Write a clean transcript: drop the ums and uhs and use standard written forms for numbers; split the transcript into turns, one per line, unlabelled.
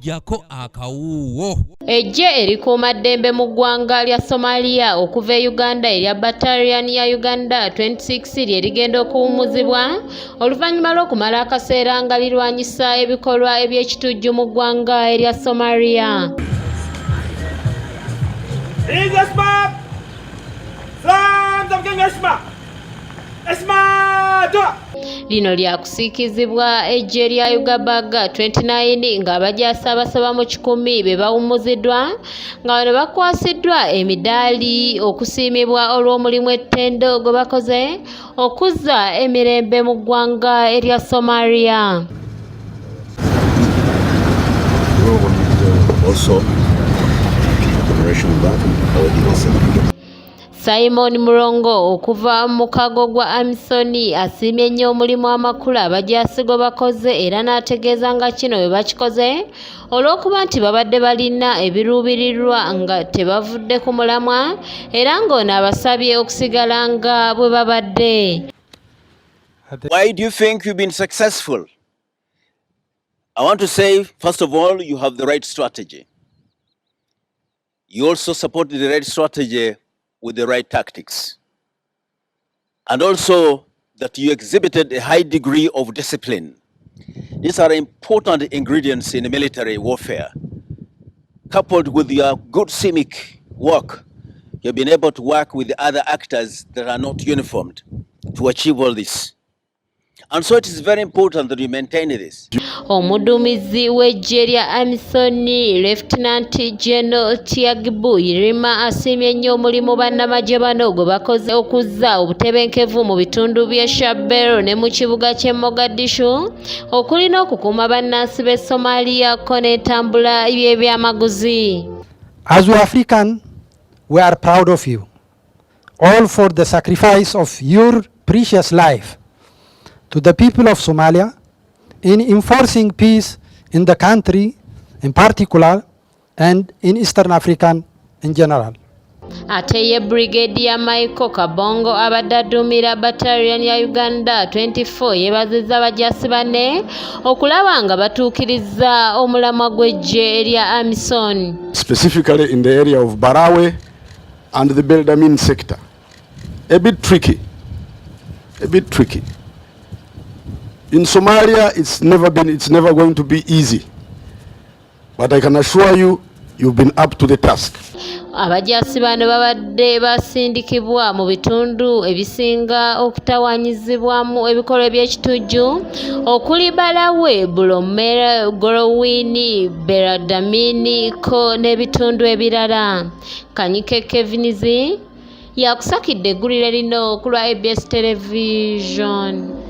gyako akawuwo.
Egye erikuuma ddembe mu ggwanga lya Somalia okuva e Uganda erya Battalion ya Uganda 26 lye ligenda okuwummuzibwa oluvannyuma lw'okumala akaseera nga lirwanyisa ebikolwa eby'ekitujju mu ggwanga erya Somalia. Lino lyakusiikizibwa Egye lya Uganda 29 ng'abajaasi abasaba mu 100 be bawummuziddwa nga bano bakwasiddwa emidaali okusiimibwa olw'omulimu ettendo gwe bakoze okuzza emirembe mu ggwanga erya Somalia. Simon Murongo okuva mu kago gwa Amisoni asiimye nnyo omulimu amakulu abajaasi gwe bakoze era n'ategeeza nga kino bwe bakikoze olw'okuba nti babadde balina ebiruubirirwa nga tebavudde ku mulamwa era ng'ono abasabye okusigala nga bwe babadde.
Why do you think you've been successful? I want to say, first of all, you have the right strategy. You also supported the right strategy with the right tactics. And also that you exhibited a high degree of discipline. These are important ingredients in military warfare. Coupled with your good civic work, you've been able to work with the other actors that are not uniformed to achieve all this. And so it is very important that you maintain this.
Omuduumizi w'eggye lya Amisoni Lieutenant General Tiagibu Irima asiimye nnyo omulimu bannamagye bano gwe bakoze okuzza obutebenkevu mu bitundu by'e Shabelle ne mu kibuga ky'e Mogadishu okulina okukuuma bannansi b'e Somalia ko n'entambula y'ebyamaguzi.
As we African, we are proud of you, all for the sacrifice of your precious life to the people of Somalia in enforcing peace in the country in particular and in Eastern Africa in general.
Ate ye Brigadier Michael Kabongo abadde aduumira Battalion ya Uganda 24 yeebazizza abajaasi banne okulaba nga batuukiriza omulamwa gw'eggye erya Amisom.
Specifically in the area of Barawe and the Beldamin sector. A bit tricky. In Somalia, it's never going to be easy. But I can assure you, you've been up to the task.
Abajaasi bano babadde basindikibwa mu bitundu ebisinga okutawaanyizibwamu ebikolwa eby'ekitujju okuli Barawe, Bulomera, Gorowini, Beradamini ko n'ebitundu ebirala. Kanyike Kevinizi yakusakidde eggulire lino ku lwa ABS Television.